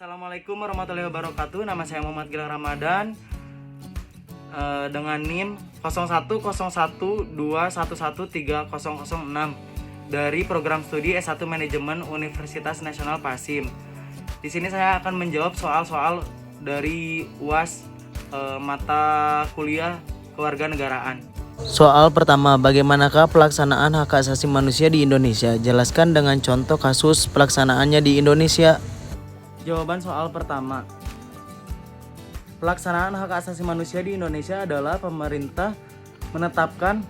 Assalamualaikum warahmatullahi wabarakatuh. Nama saya Muhammad Gilang Ramadan dengan NIM 010121130006 dari program studi S1 Manajemen Universitas Nasional Pasim. Di sini saya akan menjawab soal-soal dari UAS mata kuliah kewarganegaraan. Soal pertama, bagaimanakah pelaksanaan hak asasi manusia di Indonesia? Jelaskan dengan contoh kasus pelaksanaannya di Indonesia. Jawaban soal pertama. Pelaksanaan hak asasi manusia di Indonesia adalah pemerintah menetapkan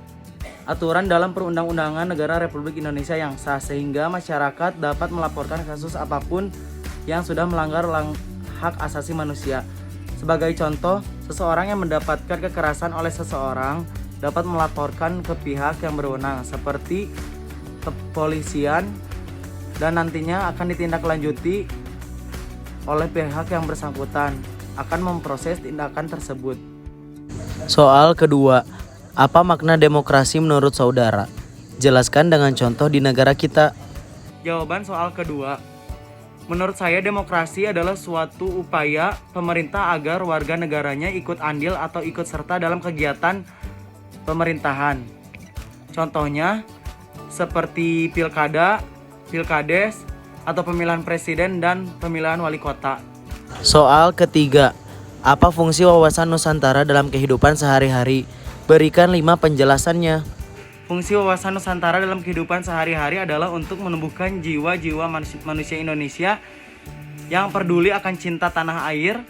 aturan dalam perundang-undangan negara Republik Indonesia yang sah sehingga masyarakat dapat melaporkan kasus apapun yang sudah melanggar hak asasi manusia. Sebagai contoh, seseorang yang mendapatkan kekerasan oleh seseorang dapat melaporkan ke pihak yang berwenang seperti kepolisian dan nantinya akan ditindaklanjuti oleh pihak yang bersangkutan akan memproses tindakan tersebut. Soal kedua, apa makna demokrasi menurut saudara? Jelaskan dengan contoh di negara kita. Jawaban soal kedua. Menurut saya demokrasi adalah suatu upaya pemerintah agar warga negaranya ikut andil atau ikut serta dalam kegiatan pemerintahan. Contohnya seperti pilkada, pilkades, atau pemilihan presiden dan pemilihan wali kota. Soal ketiga, apa fungsi wawasan Nusantara dalam kehidupan sehari-hari? Berikan 5 penjelasannya. Fungsi wawasan Nusantara dalam kehidupan sehari-hari adalah untuk menumbuhkan jiwa-jiwa manusia Indonesia yang peduli akan cinta tanah air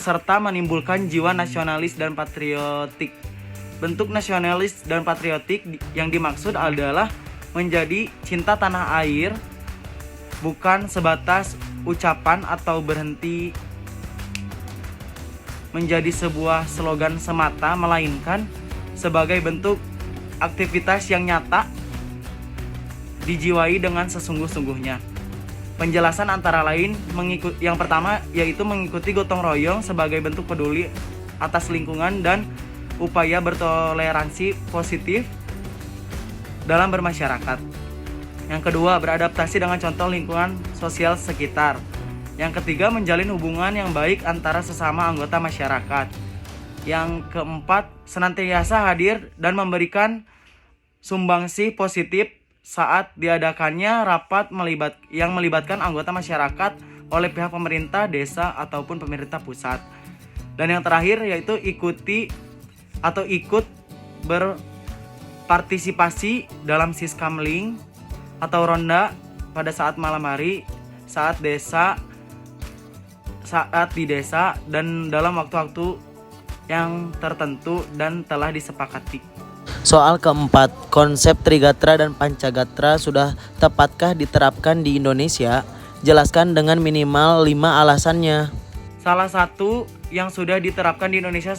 serta menimbulkan jiwa nasionalis dan patriotik. Bentuk nasionalis dan patriotik yang dimaksud adalah menjadi cinta tanah air bukan sebatas ucapan atau berhenti menjadi sebuah slogan semata, melainkan sebagai bentuk aktivitas yang nyata dijiwai dengan sesungguh-sungguhnya. Penjelasan antara lain yang pertama yaitu mengikuti gotong royong sebagai bentuk peduli atas lingkungan dan upaya bertoleransi positif dalam bermasyarakat. Yang kedua, beradaptasi dengan contoh lingkungan sosial sekitar. Yang ketiga, menjalin hubungan yang baik antara sesama anggota masyarakat. Yang keempat, senantiasa hadir dan memberikan sumbangsih positif saat diadakannya rapat yang melibatkan anggota masyarakat oleh pihak pemerintah desa ataupun pemerintah pusat. Dan yang terakhir yaitu ikut berpartisipasi dalam siskamling atau ronda pada saat malam hari, saat di desa dan dalam waktu-waktu yang tertentu dan telah disepakati. Soal keempat, konsep Trigatra dan Pancagatra sudah tepatkah diterapkan di Indonesia? Jelaskan dengan minimal 5 alasannya. Salah satu yang sudah diterapkan di Indonesia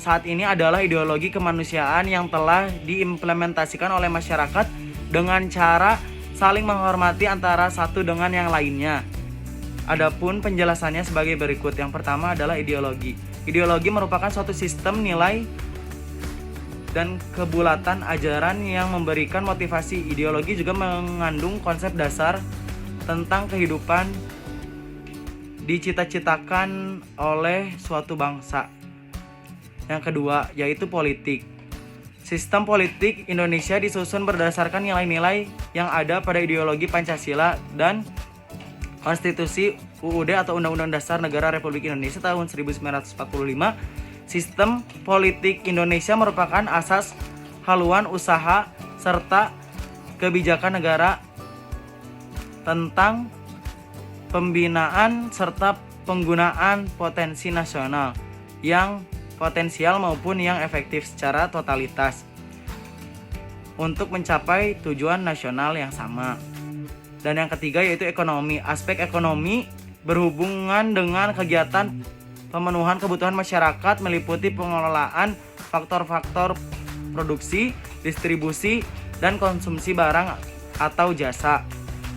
saat ini adalah ideologi kemanusiaan yang telah diimplementasikan oleh masyarakat dengan cara saling menghormati antara satu dengan yang lainnya. Adapun penjelasannya sebagai berikut. Yang pertama adalah ideologi. Ideologi merupakan suatu sistem nilai dan kebulatan ajaran yang memberikan motivasi. Ideologi juga mengandung konsep dasar tentang kehidupan dicita-citakan oleh suatu bangsa. Yang kedua yaitu politik. Sistem politik Indonesia disusun berdasarkan nilai-nilai yang ada pada ideologi Pancasila dan Konstitusi UUD atau Undang-Undang Dasar Negara Republik Indonesia tahun 1945. Sistem politik Indonesia merupakan asas haluan usaha serta kebijakan negara tentang pembinaan serta penggunaan potensi nasional yang potensial maupun yang efektif secara totalitas untuk mencapai tujuan nasional yang sama. Dan yang ketiga yaitu ekonomi. Aspek ekonomi berhubungan dengan kegiatan pemenuhan kebutuhan masyarakat meliputi pengelolaan faktor-faktor produksi, distribusi, dan konsumsi barang atau jasa,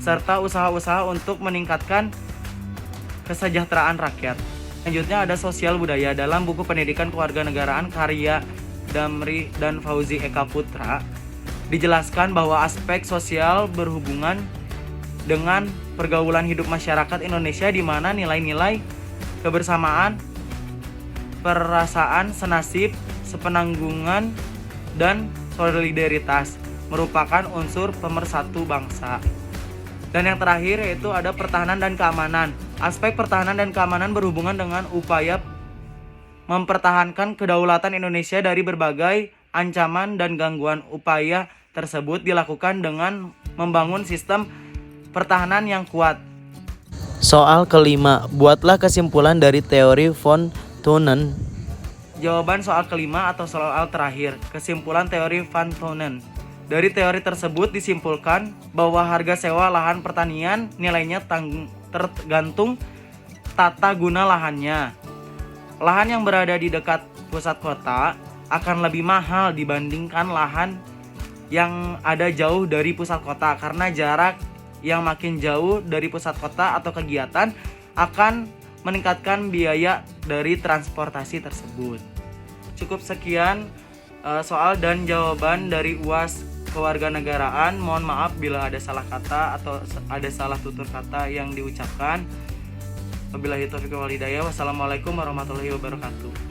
serta usaha-usaha untuk meningkatkan kesejahteraan rakyat. Selanjutnya ada sosial budaya. Dalam buku Pendidikan Kewarganegaraan karya Damri dan Fauzi Eka Putra dijelaskan bahwa aspek sosial berhubungan dengan pergaulan hidup masyarakat Indonesia di mana nilai-nilai kebersamaan, perasaan senasib, sepenanggungan, dan solidaritas merupakan unsur pemersatu bangsa. Dan yang terakhir yaitu ada pertahanan dan keamanan. Aspek pertahanan dan keamanan berhubungan dengan upaya mempertahankan kedaulatan Indonesia dari berbagai ancaman dan gangguan. Upaya tersebut dilakukan dengan membangun sistem pertahanan yang kuat. Soal kelima, buatlah kesimpulan dari teori von Thunen. Jawaban soal kelima atau soal terakhir, kesimpulan teori Van Thunen. Dari teori tersebut disimpulkan bahwa harga sewa lahan pertanian nilainya tergantung tata guna lahannya. Lahan yang berada di dekat pusat kota akan lebih mahal dibandingkan lahan yang ada jauh dari pusat kota karena jarak yang makin jauh dari pusat kota atau kegiatan akan meningkatkan biaya dari transportasi tersebut. Cukup sekian soal dan jawaban dari UAS Kewarganegaraan. Mohon maaf bila ada salah kata atau ada salah tutur kata yang diucapkan. Wabillahi taufiq wal hidayah. Wassalamualaikum warahmatullahi wabarakatuh.